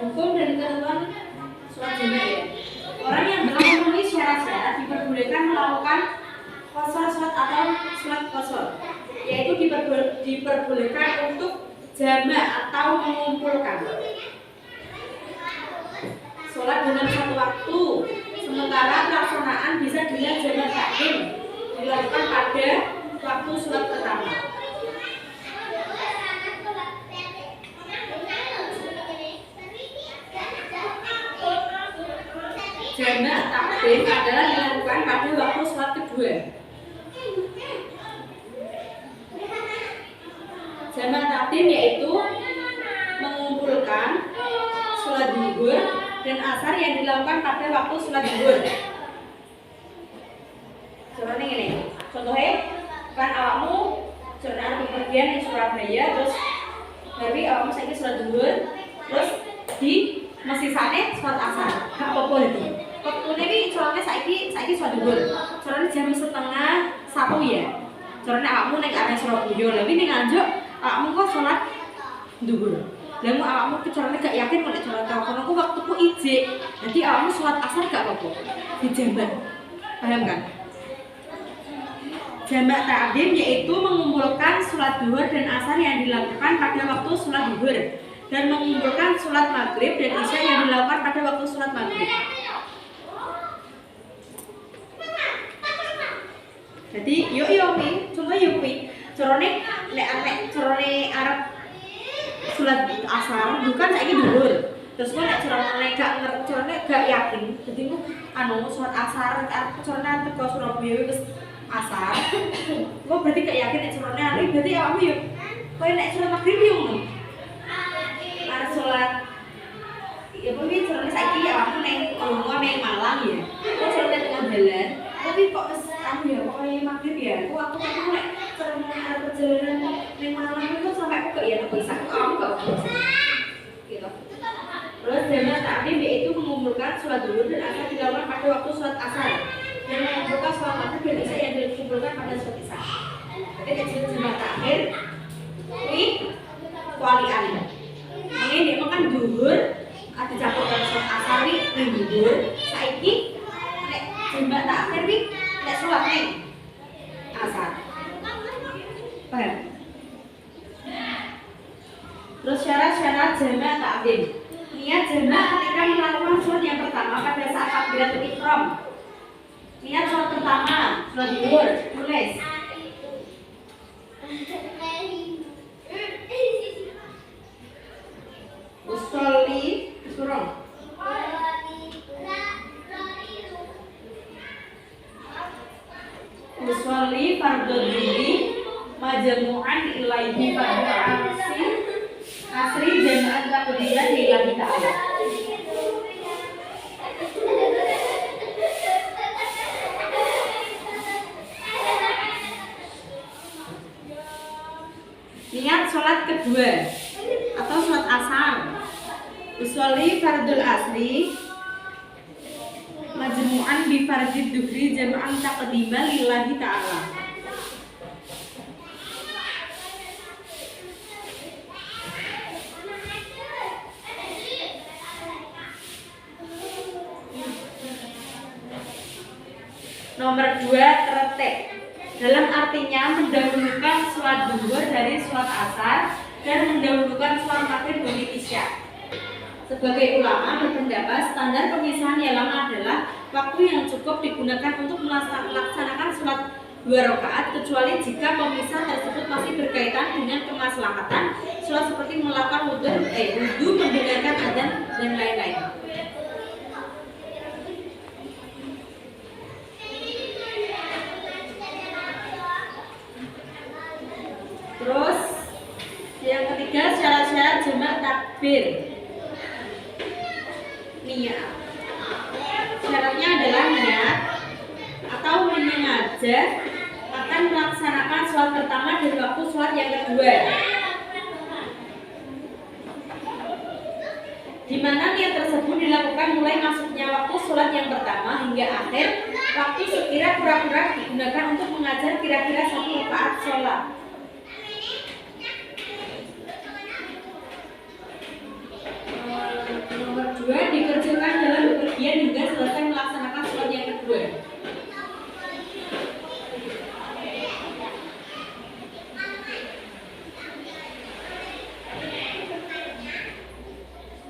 Hukum dan ketentuan sholat jamak ya. Orang yang belum memenuhi syarat-syarat diperbolehkan melakukan qasar sholat atau sholat qasar, yaitu diperbolehkan untuk jamak atau mengumpulkan sholat dalam satu waktu. Sementara pelaksanaan bisa dengan jamak takdim dilakukan pada waktu sholat pertama. Jamak takdim adalah dilakukan pada waktu sholat kedua. Jamak takdim yaitu mengumpulkan sholat zuhur dan asar yang dilakukan pada waktu sholat zuhur. Contohnya ini, contohnya kan awakmu jangan bepergian di Surabaya, terus dari awakmu saiki sholat zuhur, terus di mesisane sholat asar. Gak apa-apa itu. Waktune iki carane saiki sholat zuhur. Carane jam 6:30 ya. Carane awakmu ning arah Surabaya, lha ning Nganjuk awakmu kok sholat zuhur. Lah awakmu carane gak yakin nek sholat kono ku waktuku ijik. Jadi awakmu sholat asar gak apa-apa. Dijamak. Paham kan? Jamak takdim yaitu mengumpulkan sholat zuhur dan asar yang dilakukan pada waktu sholat zuhur dan mengumpulkan sholat maghrib dan isya yang dilakukan pada waktu sholat maghrib. Jadi yo mi, contoh yo mi, carane arep sholat asar bukan saiki zuhur. Terus kok nek carane gak yakin, jadi ku sholat asar carane teko Surabaya wis asar. Kok berarti gak yakin nek carane arep berarti awakmu yo koyo nek sholat maghrib yo ngono. Arep sholat ya mungkin carane saiki awakmu ning Malang ya. Kok carane tengah dalan, tapi kok wis ya koyo maghrib ya. Aku nek carane arep perjalanan ning Malang itu sampai aku gak ya nek bisa aku gak gitu. Terus jamak takdim yaitu mengumpulkan sholat zuhur dan asar dilakukan pada waktu sholat asar dan mengumpulkan sholat maghrib dan isya yang dikumpulkan pada sholat isya. Jadi jamak takdim ini kualian. Ini dia makan zuhur ada campurkan sholat asar ning zuhur. Saiki nek jamak takdim iki nek sholat ning asar. Paham? Terus syarat-syarat jamak takdim. Niat jamak ketika melakukan sholat yang pertama pada saat takbiratul ihram. Niat sholat pertama, sholat zuhur, tulis. Usolli surah. Usolli fardhu dhuhri majmu'an ilaihi fardhu asri jama'at takbiran lillahi ta'ala. Niat sholat kedua atau sholat asar. Usolli fardul asri majmu'an bi fardid dhuhri jama'an taqdiman lillahi ta'ala. Nomor 2 tertek. Dalam artinya mendahulukan sholat zuhur dari sholat asar dan mendahulukan sholat maghrib dari isya. Sebagai ulama berpendapat standar pemisahan yalam adalah waktu yang cukup digunakan untuk melaksanakan sholat 2 rakaat kecuali jika pemisah tersebut masih berkaitan dengan kemaslahatan sholat seperti melakukan wudu, mendengarkan adzan dan lain-lain. Terus yang ketiga syarat-syarat jamak takbir. Niat. Syaratnya adalah niat atau menyengaja akan melaksanakan sholat pertama dan waktu sholat yang kedua. Di mana niat tersebut dilakukan mulai masuknya waktu sholat yang pertama hingga akhir waktu sekira pura-pura digunakan untuk mengajar kira-kira 1 rakaat sholat.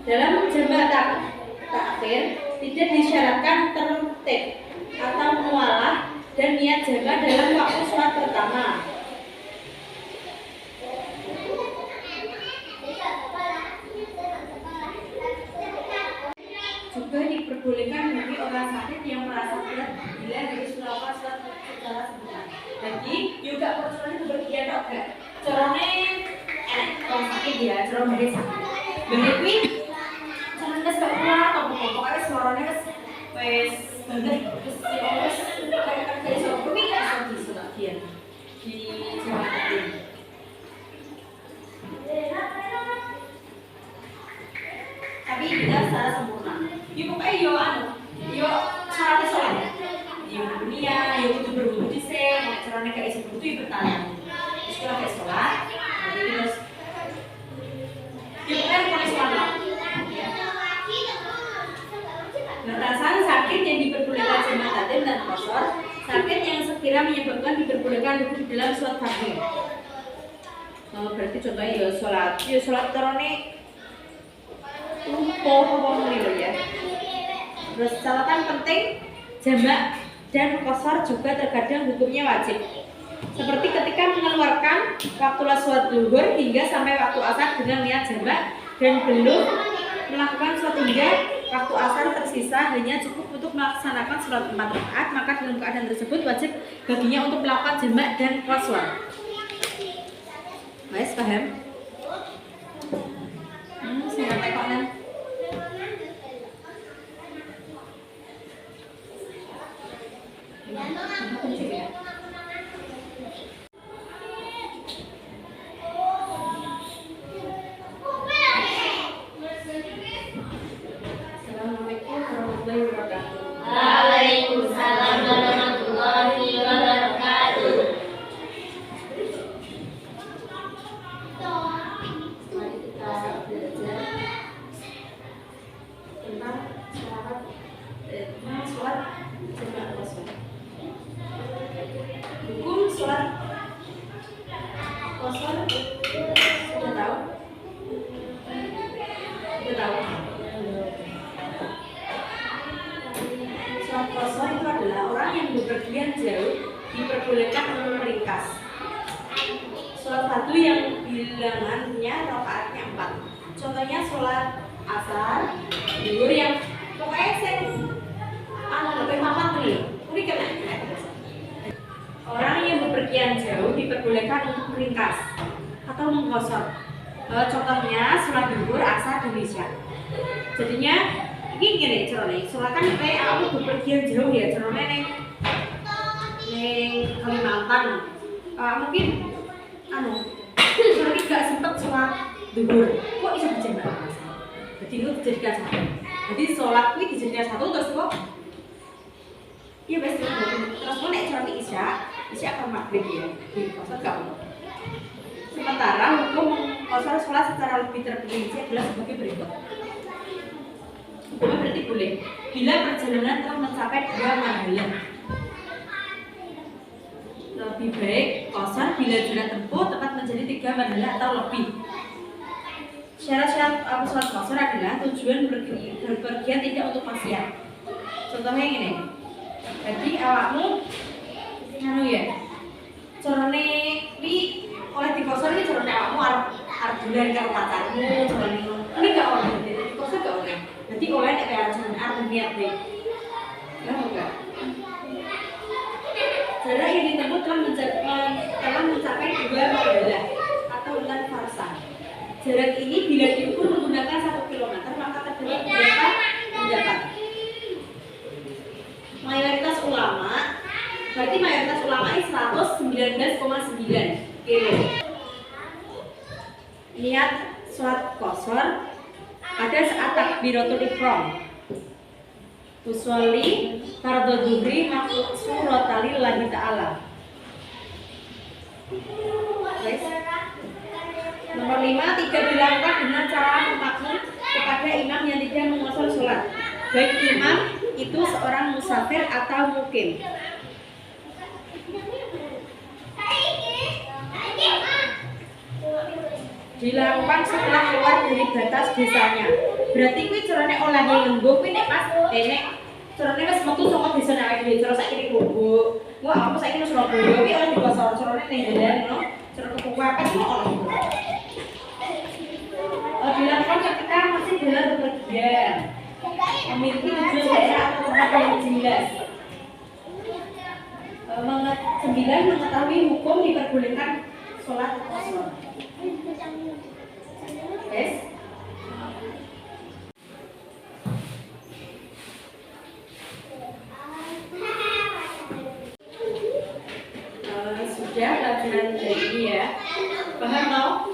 Dalam jamak takhir tidak disyaratkan tertib atau mualah dan niat jamak dalam waktu sholat pertama. Juga diperbolehkan bagi orang sakit yang merasa berat bila harus melakukan sholat secara sempurna. Jadi juga persoalan kebagian dok gak? Caranya orang sakit ya, cara bagi sakit. Begitu jangan kes gak keluar atau pokoknya suaranya wes banget terus kayak suara kami bisa di sebagian di jamaah. Tapi tidak secara sempurna. Yuk pokoknya yo syaratnya sholat. Yo dunia, yo itu berwudu di sen, caranya kayak seperti itu bertanya. Terus kalau kayak sholat, terus yuk pokoknya pakai sholat. Batasan sakit yang diperbolehkan jamak takhir dan qashar, sakit yang sekira menyebabkan diperbolehkan duduk dalam sholat fardu. Berarti contohnya ya sholat terone lumpuh apa ngono ya. Terus catatan penting, jamak dan qashar juga terkadang hukumnya wajib. Seperti ketika mengeluarkan waktu sholat zuhur hingga sampai waktu asar dengan niat jamak dan belum melakukan sholat hingga waktu asar tersisa hanya cukup untuk melaksanakan sholat 4 rakaat, maka dalam keadaan tersebut wajib baginya untuk melakukan jamak dan qashar. Guys, paham? Saya tekonan. Waalaikumsalam warahmatullahi wabarakatuh. Mari kita belajar tentang sholat jamak qashar. Hukum sholat qashar sudah tahu? Sudah tahu? Sholat qashar itu adalah orang yang bepergian jauh diperbolehkan untuk meringkas. Sholat fardu yang bilangannya rakaatnya 4. Contohnya sholat asar, zuhur yang pokoknya saya lebih papat nih. Ini kena. Orang yang bepergian jauh diperbolehkan untuk meringkas atau mengqashar. Contohnya sholat zuhur, asar, dan isya. Jadinya ini gini caranya, soalnya kan kayak aku bepergian jauh ya, caranya neng Kalimantan, mungkin soalnya gak sempet sholat zuhur, kok bisa dijamak? Jadi itu dijadikan satu. Jadi sholat itu dijadikan satu terus kok, iya pasti terus kok naik sholat isya akan maghrib ya, di qashar gak apa. Sementara hukum qashar sholat secara lebih terperinci adalah sebagai berikut. Hukumnya berarti boleh bila perjalanan telah mencapai 2 marhalah. Lebih baik qashar bila jarak tempuh tepat menjadi 3 marhalah atau lebih. Syarat-syarat sholat qashar adalah tujuan berpergian tidak untuk maksiat. Contohnya ini. Jadi awakmu ya. Carane di oleh di qashar iki carane awakmu arep dolan karo pacarmu, carane ini gak oleh di qashar gak oleh. Jadi oleh nek kaya jeneng arep niat deh. Ya enggak. Jarak yang ditempuh telah mencapai 2 marhalah atau 6 farsah. Jarak ini bila diukur menggunakan 1 km maka terdapat beberapa pendapat. Mayoritas ulama, berarti mayoritas ulama ini 119,9 kilo. Niat sholat qashar ada saat takbiratul ihram. Usolli fardhu dhuhri maqsuratan lillahi ta'ala. Guys. Nomor 5, tidak dilakukan dengan cara memakmum kepada imam yang tidak menguasai sholat. Baik imam itu seorang musafir atau mukim. Dilakukan setelah keluar dari batas desanya. Berarti kuwi carane olahe lembung kuwi nek pas nek carane wis metu saka desa nek dhewe cara saiki Gubuk. Wah, aku saiki nang Surabaya kuwi oleh dibasar carane ning dalan no. Cara kepukakan kok oleh. Dilakukan ketika masih dalam bepergian. Memiliki tujuan daerah atau tempat yang jelas. 9. Mengetahui hukum diperbolehkan sholat kosong. Yes. Sudah pelajaran dari ini ya. Paham no?